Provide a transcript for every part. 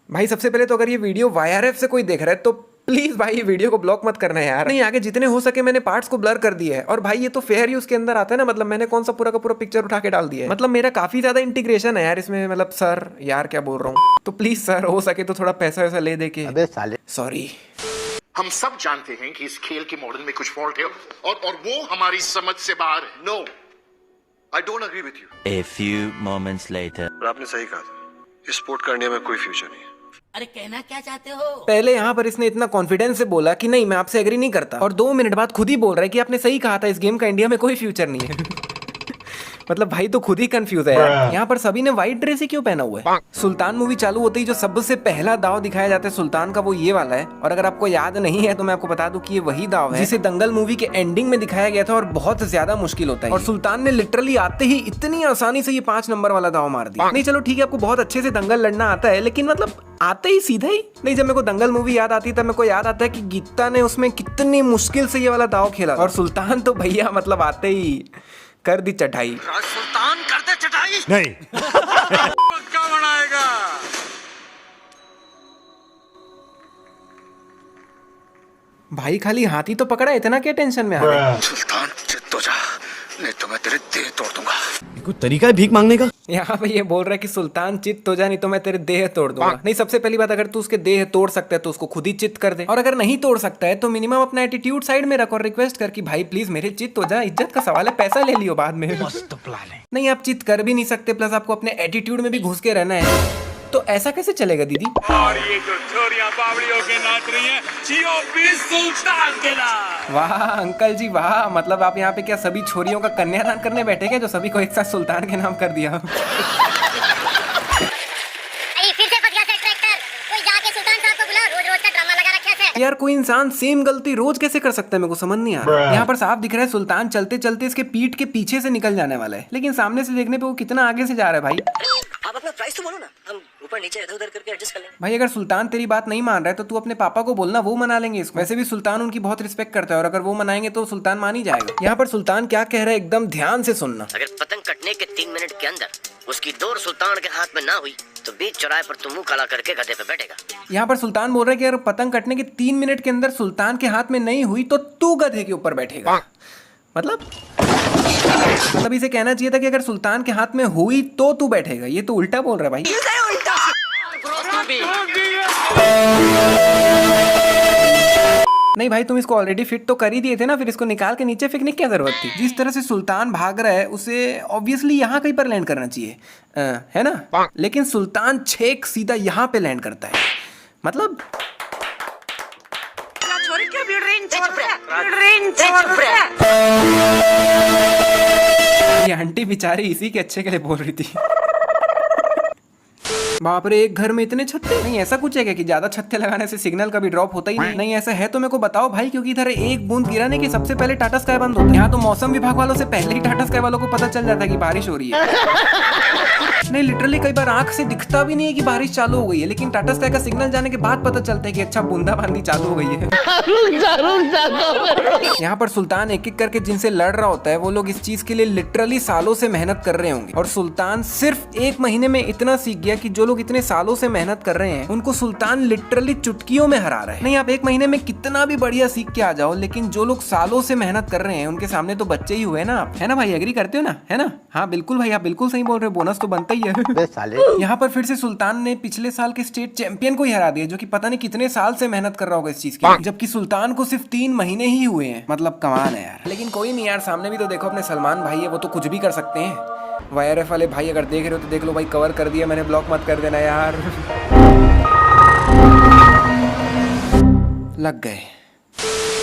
भाई सबसे पहले तो अगर ये वीडियो वाईआरएफ से कोई देख रहा है तो प्लीज भाई ये वीडियो को ब्लॉक मत करना यार। नहीं, आगे जितने हो सके मैंने पार्ट्स को ब्लर कर दिया है। और भाई ये तो फेयर यूज के अंदर आता है ना, मतलब मैंने कौन सा पूरा का पूरा पिक्चर उठा के डाल दिया है। मतलब मेरा काफी ज्यादा इंटीग्रेशन है यार इसमें। मतलब सर यार क्या बोल रहा हूँ, तो प्लीज सर हो सके तो थोड़ा पैसा वैसा ले दे के। अबे साले सॉरी। हम सब जानते हैं कि इस खेल के मॉडल में कुछ फॉल्ट है और वो हमारी समझ से बाहर है। No, I don't agree with you. A few moments later. और आपने सही कहा था, इस स्पोर्ट का इंडिया में कोई फ्यूचर नहीं है। अरे कहना क्या चाहते हो? पहले यहाँ पर इसने इतना कॉन्फिडेंस से बोला कि नहीं मैं आपसे एग्री नहीं करता, और 2 मिनट बाद खुद ही बोल रहा है कि आपने सही कहा था, इस गेम का इंडिया में कोई फ्यूचर नहीं है। मतलब भाई तो खुद ही कंफ्यूज है यार। यहाँ पर सभी ने व्हाइट ड्रेस ही क्यों पहना हुआ है? सुल्तान मूवी चालू होते ही जो सबसे पहला दाव दिखाया जाता है सुल्तान का, वो ये वाला है। और अगर आपको याद नहीं है तो मैं आपको बता दूं कि ये वही दाव है जिसे दंगल मूवी के एंडिंग में दिखाया गया था, और बहुत ज्यादा मुश्किल होता है। और सुल्तान ने लिटरली आते ही इतनी आसानी से ये 5 नंबर वाला दाव मार दिया। नहीं चलो ठीक है, आपको बहुत अच्छे से दंगल लड़ना आता है, लेकिन मतलब आते ही सीधा ही नहीं। जब मेरे को दंगल मूवी याद आती है तब मेरे को याद आता है कि गीता ने उसमें कितनी मुश्किल से ये वाला दाव खेला, और सुल्तान तो भैया मतलब आते ही कर दी चटाई। सुल्तान कर दे चटाई। नहीं. पक्का बनाएगा। भाई खाली हाथी तो पकड़ा, इतना क्या टेंशन में आ रहा है? सुल्तान चित्त हो जा, नहीं तो मैं तेरे देह तोड़ दूंगा। कोई तरीका है भीख मांगने का? यहाँ पे ये बोल रहा है कि सुल्तान चित्त हो जा, नहीं तो मैं तेरे देह तोड़ दूंगा। नहीं, सबसे पहली बात, अगर तू उसके देह तोड़ सकता है तो उसको खुद ही चित्त कर दे, और अगर नहीं तोड़ सकता है तो मिनिमम अपना एटीट्यूड साइड में रख और रिक्वेस्ट कर कि भाई प्लीज मेरे चित्त हो जा, इज्जत का सवाल है, पैसा ले लियो बाद में। मस्त प्लान है. नहीं, आप चित्त कर भी नहीं सकते, प्लस आपको अपने एटीट्यूड में भी घुस के रहना है, तो ऐसा कैसे चलेगा दीदी? और ये जो छोरियां बावड़ी होके नाच रही हैं, जियो भी सुल्तान के नाम। वाह अंकल जी वाह, मतलब आप यहाँ पे क्या सभी छोरियों का कन्यादान करने बैठे क्या, जो सभी को एक साथ सुल्तान के नाम कर दिया? फिर से फंस गया ट्रैक्टर। कोई जाके सुल्तान साहब को बुलाओ, रोज रोज का ड्रामा लगा रखा है। यार कोई इंसान सेम गलती रोज कैसे कर सकता है, मेरे को समझ नहीं आ रहा। यहाँ पर साफ दिख रहा है सुल्तान चलते चलते इसके पीठ के पीछे से निकल जाने वाला है, लेकिन सामने से देखने पे वो कितना आगे से जा रहा है भाई। आप अपना प्राइस तो बोलो ना, हम ऊपर नीचे इधर उधर करके एडजस्ट कर लेंगे। भाई अगर सुल्तान तेरी बात नहीं मान रहा है तो तू अपने पापा को बोलना, वो मना लेंगे इसको। वैसे भी सुल्तान उनकी बहुत रिस्पेक्ट करता है, और अगर वो मनाएंगे तो सुल्तान मान ही जाएगा। यहाँ पर सुल्तान क्या कह रहा है एकदम ध्यान से सुनना। अगर पतंग कटने के 3 मिनट के अंदर उसकी डोर सुल्तान के हाथ में ना हुई तो बीच चौराहे पर तुम मुंह काला करके गधे पे बैठेगा। यहाँ पर सुल्तान बोल रहा है कि अगर पतंग कटने के 3 मिनट के अंदर सुल्तान के हाथ में नहीं हुई तो तू गधे के ऊपर बैठेगा। मतलब इसे कहना चाहिए था कि अगर सुल्तान के हाथ में हुई तो तू बैठेगा, ये तो उल्टा बोल रहा है भाई। नहीं भाई तुम इसको ऑलरेडी फिट तो कर ही दिए थे ना, फिर इसको निकाल के नीचे फेंकने की क्या जरूरत थी? जिस तरह से सुल्तान भाग रहा है उसे ऑब्वियसली यहाँ कहीं पर लैंड करना चाहिए, है ना? लेकिन सुल्तान छेक सीधा यहाँ पे लैंड करता है। मतलब ये आंटी बेचारी इसी के अच्छे के लिए बोल रही थी। बाप रे, एक घर में इतने छत्ते? नहीं ऐसा कुछ है क्या कि ज्यादा छत्ते लगाने से सिग्नल कभी ड्रॉप होता ही नहीं? नहीं ऐसा है तो मेरे को बताओ भाई, क्योंकि इधर एक बूंद गिराने की सबसे पहले टाटा स्काई बंद होता है। यहाँ तो मौसम विभाग वालों से पहले ही टाटा स्काई वालों को पता चल जाता है कि बारिश हो रही है। नहीं लिटरली कई बार आंख से दिखता भी नहीं है कि बारिश चालू हो गई है, लेकिन टाटा स्काई का सिग्नल जाने के बाद पता चलता है कि अच्छा बूंदाबांदी चालू हो गई है। यहाँ पर सुल्तान एक एक करके जिनसे लड़ रहा होता है वो लोग इस चीज के लिए लिटरली सालों से मेहनत कर रहे होंगे, और सुल्तान सिर्फ 1 महीने में इतना सीख गया कि जो लोग इतने सालों से मेहनत कर रहे हैं उनको सुल्तान लिटरली चुटकियों में हरा रहा है। नहीं, आप 1 महीने में कितना भी बढ़िया सीख के आ जाओ, लेकिन जो लोग सालों से मेहनत कर रहे हैं उनके सामने तो बच्चे ही हुए ना आप, है ना भाई? एग्री करते हो ना, है ना? हाँ बिल्कुल भाई, आप बिल्कुल सही बोल रहे हो, बोनस तो बनता ही है। अबे साले। यहाँ पर फिर से सुल्तान ने पिछले साल के स्टेट चैंपियन को ही हरा दिया, जो कि पता नहीं कितने साल से मेहनत कर रहा होगा इस चीज की, जबकि सुल्तान को सिर्फ 3 महीने ही हुए हैं। मतलब कमाल है यार। लेकिन कोई नहीं यार, सामने भी तो देखो अपने सलमान भाई है, वो तो कुछ भी कर सकते हैं। वाईआरएफ वाले भाई अगर देख रहे हो तो देख लो भाई, कवर कर दिया मैंने, ब्लॉक मत कर देना यार। लग गए।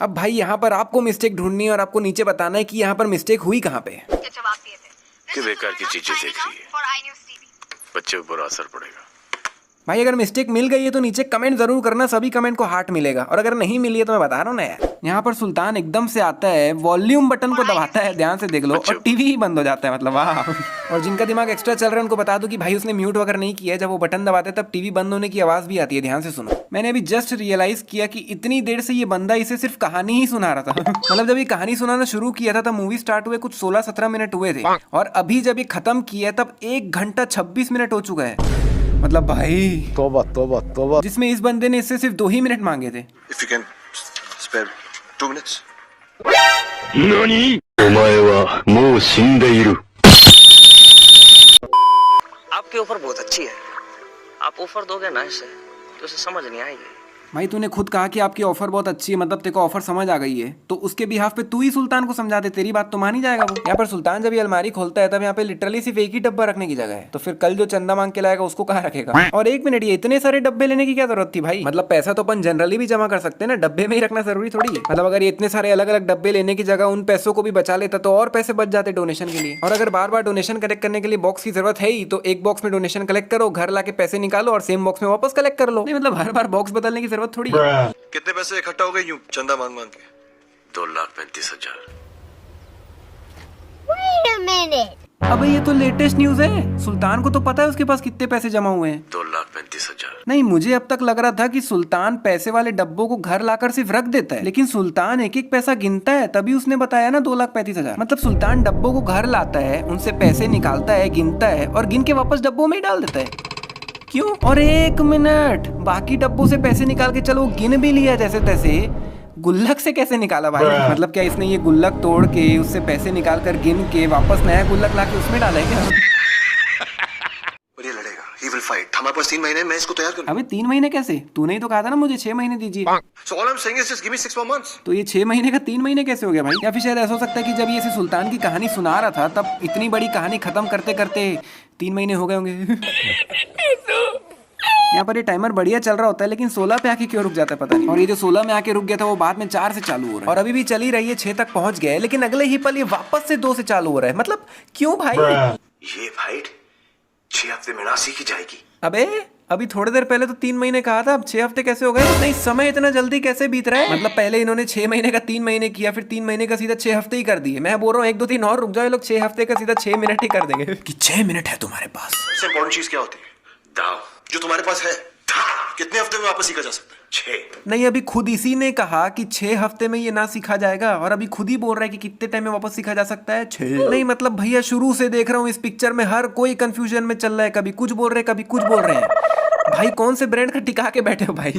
अब भाई यहाँ पर आपको मिस्टेक ढूंढनी है और आपको नीचे बताना है कि यहाँ पर मिस्टेक हुई कहाँ पे। कि बेकार की चीजें देख रही है, बच्चे पर बुरा असर पड़ेगा। भाई अगर मिस्टेक मिल गई है तो नीचे कमेंट जरूर करना, सभी कमेंट को हार्ट मिलेगा, और अगर नहीं मिली है तो मैं बता रहा हूँ ना यार। यहाँ पर सुल्तान एकदम से आता है, वॉल्यूम बटन को दबाता है, ध्यान से देख लो, और टीवी ही बंद हो जाता है। मतलब वाह। और जिनका दिमाग एक्स्ट्रा चल रहा है उनको बता दो कि भाई उसने म्यूट वगैरह नहीं किया है, जब वो बटन दबाते तब टीवी बंद होने की आवाज भी आती है, ध्यान से सुनो। मैंने अभी जस्ट रियलाइज किया कि इतनी देर से ये बंदा इसे सिर्फ कहानी ही सुना रहा था। मतलब जब ये कहानी सुनाना शुरू किया था तब मूवी स्टार्ट हुए कुछ 16-17 मिनट हुए थे, और अभी जब ये खत्म किया तब 1 घंटा 26 मिनट हो चुका है। मतलब भाई तौबा तौबा तौबा। जिसमें इस बंदे ने इससे सिर्फ 2 ही मिनट मांगे थे। If you can spare 2 minutes. आपकी ऑफर बहुत अच्छी है, आप ऑफर दोगे ना इसे तो उसे समझ नहीं आएगी। भाई तूने खुद कहा कि आपकी ऑफर बहुत अच्छी है, मतलब तेरे को ऑफर समझ आ गई है, तो उसके बिहाफ पे तू ही सुल्तान को समझा दे, तेरी बात तो मान ही जाएगा वो। यहाँ पर सुल्तान जब ये अलमारी खोलता है तब यहाँ पे लिटरली सिर्फ एक ही डब्बा रखने की जगह है, तो फिर कल जो चंदा मांग के लाएगा उसको कहाँ रखेगा। और 1 मिनट, ये इतने सारे डब्बे लेने की क्या जरूरत थी भाई? मतलब पैसा तो अपन जनरली भी जमा कर सकते हैं ना, डब्बे में ही रखना जरूरी थोड़ी है। मतलब अगर ये इतने सारे अलग अलग डब्बे लेने की जगह उन पैसों को भी बचा लेता तो और पैसे बच जाते डोनेशन के लिए। और अगर बार बार डोनेशन कलेक्ट करने के लिए बॉक्स की जरूरत है ही, तो एक बॉक्स में डोनेशन कलेक्ट करो, घर लाके पैसे निकालो और सेम बॉक्स में वापस कलेक्ट कर लो। नहीं मतलब हर बार बॉक्स बदलने की जरूरत थोड़ी है। कितने पैसे इकट्ठा हो गए यूं चंदा मांग मांग के? 2,35,000। Wait a minute. अबे ये तो लेटेस्ट न्यूज है, सुल्तान को तो पता है उसके पास कितने पैसे जमा हुए हैं। 2,35,000। नहीं, मुझे अब तक लग रहा था कि सुल्तान पैसे वाले डब्बों को घर लाकर सिर्फ रख देता है, लेकिन सुल्तान एक एक पैसा गिनता है, तभी उसने बताया ना 2,35,000। मतलब सुल्तान डब्बों को घर लाता है, उनसे पैसे निकालता है, गिनता है और गिन के वापस डब्बों में ही डाल देता है। क्यों? और 1 मिनट, बाकी डब्बों से पैसे निकाल के चलो गिन भी लिया जैसे तैसे, गुल्लक से कैसे निकाला भाई? मतलब क्या इसने ये गुल्लक तोड़ के उससे पैसे निकाल कर गिन के वापस नया गुल्लक ला के उसमें डाला है क्या? और ये लड़ेगा, he will fight. हमारे पास 3 महीने, मैं इसको तैयार करूँ। अबे 3 महीने कैसे? तूने ही तो कहा था ना मुझे 6 महीने दीजिए। So all I'm saying is just give me 6 more months. तो ये 6 महीने का 3 महीने कैसे हो गया भाई? या फिर शायद ऐसा हो सकता है कि जब ये इसे सुल्तान की कहानी सुना रहा था तब इतनी बड़ी कहानी खत्म करते करते 3 महीने हो गए होंगे। यहाँ पर ये टाइमर बढ़िया चल रहा होता है, लेकिन 16 पे आके क्यों रुक जाता है पता नहीं। और ये जो 16 में आके रुक गया था वो बाद में 4 से चालू हो रहा है, और अभी भी चल ही रही है, 6 तक पहुंच गया है, लेकिन अगले ही पल ये वापस से 2 से चालू हो रहा है। मतलब क्यों भाई? ये फाइट 6 हफ्ते में ना सीखी जाएगी। अबे अभी थोड़ी देर पहले तो 3 महीने कहा था, अब 6 हफ्ते कैसे हो गए? नहीं, समय इतना जल्दी कैसे बीत रहा है? मतलब पहले इन्होंने 6 महीने का 3 महीने किया, फिर 3 महीने का सीधा 6 हफ्ते ही कर दिए। मैं बोल रहा हूँ 1 2 3 और रुक जाओ, ये लोग 6 हफ्ते का सीधा 6 मिनट ही कर देंगे। कि 6 मिनट है तुम्हारे पास। सबसे इंपॉर्टेंट चीज क्या होती है? दाव। जो तुम्हारे पास है, कितने हफ्ते में वापस सीखा जा सकता है? 6। नहीं, अभी खुद इसी ने कहा कि 6 हफ्ते में ये ना सीखा जाएगा, और अभी खुद ही बोल रहा है कि कितने टाइम में वापस सीखा जा सकता है? 6। नहीं मतलब भैया शुरू से देख रहा हूँ इस पिक्चर में हर कोई कंफ्यूजन में चल रहा है, कभी कुछ बोल रहे हैं कभी कुछ बोल रहे हैं। भाई कौन से ब्रांड का टिका के बैठे हो भाई?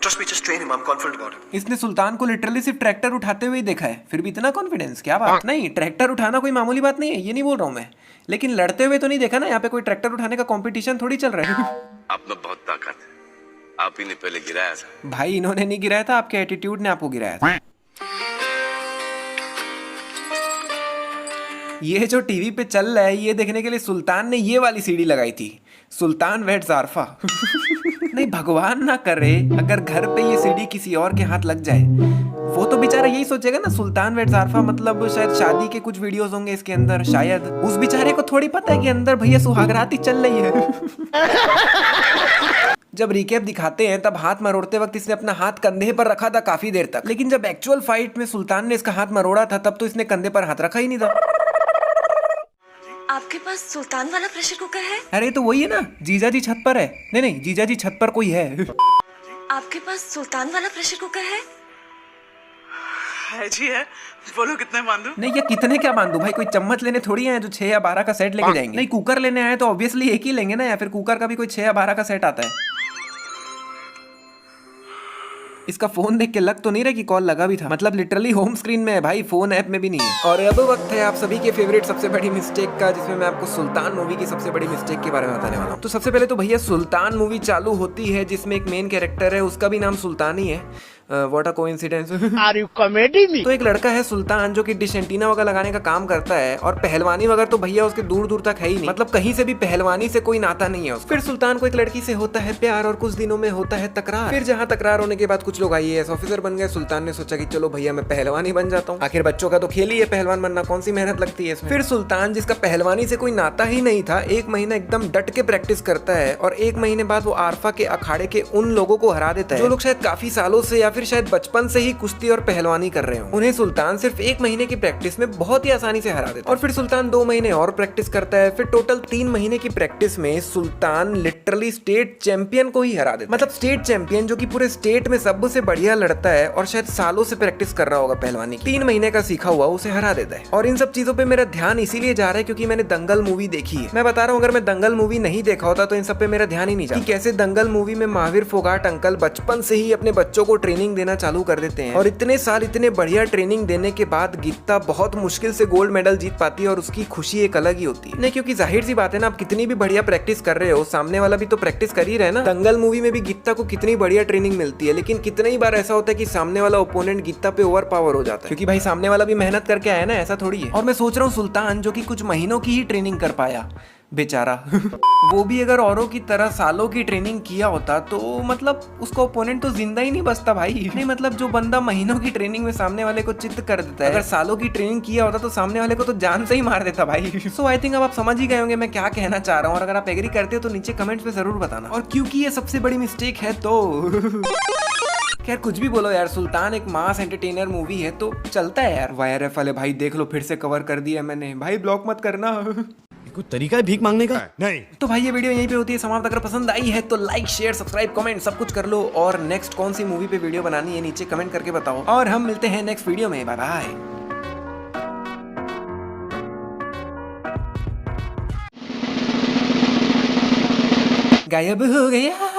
Trust me, just train him. I'm confident about him. इसने सुल्तान को लिटरली सिर्फ ट्रैक्टर उठाते हुए ही देखा है, फिर भी इतना कॉन्फिडेंस, क्या बात? नहीं, ट्रैक्टर उठाना कोई मामूली बात नहीं है, ये नहीं बोल रहा हूँ मैं, लेकिन लड़ते हुए तो नहीं देखा ना। यहाँ पे कोई ट्रैक्टर उठाने का कंपटीशन थोड़ी चल रहा है। आप में बहुत ताकत है, आप ही ने पहले गिराया था। भाई इन्होंने नहीं गिराया था, आपके एटीट्यूड ने आपको गिराया था। ये जो टीवी पे चल रहा है ये देखने के लिए सुल्तान ने ये वाली सीडी लगाई थी, सुल्तान वेट ज़ारफा। नहीं भगवान ना करे अगर घर पे ये सीडी किसी और के हाथ लग जाए, वो तो बेचारा यही सोचेगा ना सुल्तान वेट ज़ारफा मतलब शायद शादी के कुछ वीडियोस होंगे इसके अंदर, शायद उस बेचारे को थोड़ी पता है कि अंदर भैया सुहागरात ही चल रही है। जब रिकैप दिखाते हैं तब हाथ मरोड़ते वक्त इसने अपना हाथ कंधे पर रखा था काफी देर तक, लेकिन जब एक्चुअल फाइट में सुल्तान ने इसका हाथ मरोड़ा था तब तो इसने कंधे पर हाथ रखा ही नहीं था। आपके पास सुल्तान वाला प्रेशर कुकर है? अरे तो वही है ना, जीजा जी छत पर है। नहीं नहीं, जीजा जी छत पर कोई है। आपके पास सुल्तान वाला प्रेशर कुकर है? है जी है, बोलो कितने बांधू? नहीं ये कितने क्या बांधू भाई, कोई चम्मच लेने थोड़ी आए जो 6 या 12 का सेट लेके जाएंगे। नहीं कुकर लेने आए तो ऑब्वियसली एक ही लेंगे ना, या फिर कुकर का भी कोई 6 या 12 का सेट आता है। इसका फोन देख के लग तो नहीं रहा कि कॉल लगा भी था, मतलब लिटरली होम स्क्रीन में है भाई, फोन ऐप में भी नहीं है। और अब वक्त है आप सभी के फेवरेट सबसे बड़ी मिस्टेक का, जिसमें मैं आपको सुल्तान मूवी की सबसे बड़ी मिस्टेक के बारे में बताने वाला हूँ। तो सबसे पहले तो भैया सुल्तान मूवी चालू होती है जिसमें एक मेन कैरेक्टर है, उसका भी नाम सुल्तान ही है। What a coincidence. Are you comedy me? तो एक लड़का है सुल्तान जो कि डिश एंटीना वगैरह लगाने का काम करता है, और पहलवानी वगैरह तो भैया उसके दूर दूर तक है ही नहीं, मतलब कहीं से भी पहलवानी से कोई नाता नहीं है उसका। फिर सुल्तान को एक लड़की से होता है प्यार और कुछ दिनों में होता है तकरार। फिर जहाँ तकरार होने के बाद कुछ लोग IAS ऑफिसर बन गए, सुल्तान ने सोचा कि चलो भैया मैं पहलवानी बन जाता हूँ, आखिर बच्चों का तो खेल ही है पहलवान बनना, कौन सी मेहनत लगती है इसमें। फिर सुल्तान जिसका पहलवानी से कोई नाता ही नहीं था, 1 महीना एकदम डट के प्रैक्टिस करता है, और 1 महीने बाद वो आरफा के अखाड़े के उन लोगों को हरा देता है जो लोग शायद काफी सालों से या फिर शायद बचपन से ही कुश्ती और पहलवानी कर रहे हो। उन्हें सुल्तान सिर्फ 1 महीने की प्रैक्टिस में बहुत ही आसानी से हरा देता है। और फिर सुल्तान 2 महीने और प्रैक्टिस करता है, फिर टोटल 3 महीने की प्रैक्टिस में सुल्तान लिटरली स्टेट चैंपियन को ही हरा देता है। मतलब स्टेट चैंपियन जो कि पूरे स्टेट में सब सबसे बढ़िया लड़ता है और शायद सालों से प्रैक्टिस कर रहा होगा पहलवानी, 3 महीने का सीखा हुआ उसे हरा देता है। और इन सब चीजों पे मेरा ध्यान इसीलिए जा रहा है क्योंकि मैंने दंगल मूवी देखी है। मैं बता रहा हूँ, अगर मैं दंगल मूवी नहीं देखा होता तो इन सब पे मेरा ध्यान ही नहीं जाता कि कैसे दंगल मूवी में महावीर फोगाट अंकल बचपन से ही अपने बच्चों को ट्रेनिंग देना चालू कर देते हैं और इतने साल इतने बढ़िया ट्रेनिंग देने के बाद गीता बहुत मुश्किल से गोल्ड मेडल जीत पाती है और उसकी खुशी एक अलग ही होती है। नहीं, क्योंकि जाहिर सी बात है ना, आप कितनी भी बढ़िया प्रैक्टिस कर रहे हो, सामने वाला भी तो प्रैक्टिस कर ही रहे ना। दंगल मूवी में भी गीता को कितनी बढ़िया ट्रेनिंग मिलती है, लेकिन कितनी ही बार ऐसा होता है कि सामने वाला ओपोनेंट गीता पे ओवर पावर हो जाता है, क्योंकि भाई सामने वाला भी मेहनत करके आया ना, ऐसा थोड़ी है। और मैं सोच रहा हूँ सुल्तान जो कि कुछ महीनों की ही ट्रेनिंग कर पाया बेचारा वो भी अगर औरों की तरह सालों की ट्रेनिंग किया होता तो मतलब उसका ओपोनेंट तो जिंदा ही नहीं बचता भाई। नहीं मतलब जो बंदा महीनों की ट्रेनिंग में सामने वाले को चित्त कर देता है, अगर सालों की ट्रेनिंग किया होता तो सामने वाले को तो जान से ही मार देता भाई। सो आई थिंक अब आप समझ ही गए होंगे मैं क्या कहना चाह रहा हूँ, और अगर आप एग्री करते हो तो नीचे कमेंट्स में जरूर बताना। और क्योंकि ये सबसे बड़ी मिस्टेक है तो खैर कुछ भी बोलो यार, सुल्तान एक मास एंटरटेनर मूवी है तो चलता है यार। वाईआरएफ वाले भाई देख लो, फिर से कवर कर दिया मैंने भाई, ब्लॉक मत करना। कोई तरीका है भीख मांगने का? नहीं। तो भाई ये वीडियो यहीं पे होती है समाप्त। अगर पसंद आई है तो लाइक शेयर सब्सक्राइब कमेंट सब कुछ कर लो, और नेक्स्ट कौन सी मूवी पे वीडियो बनानी है नीचे कमेंट करके बताओ, और हम मिलते हैं नेक्स्ट वीडियो में। Bye bye. गायब हो गया।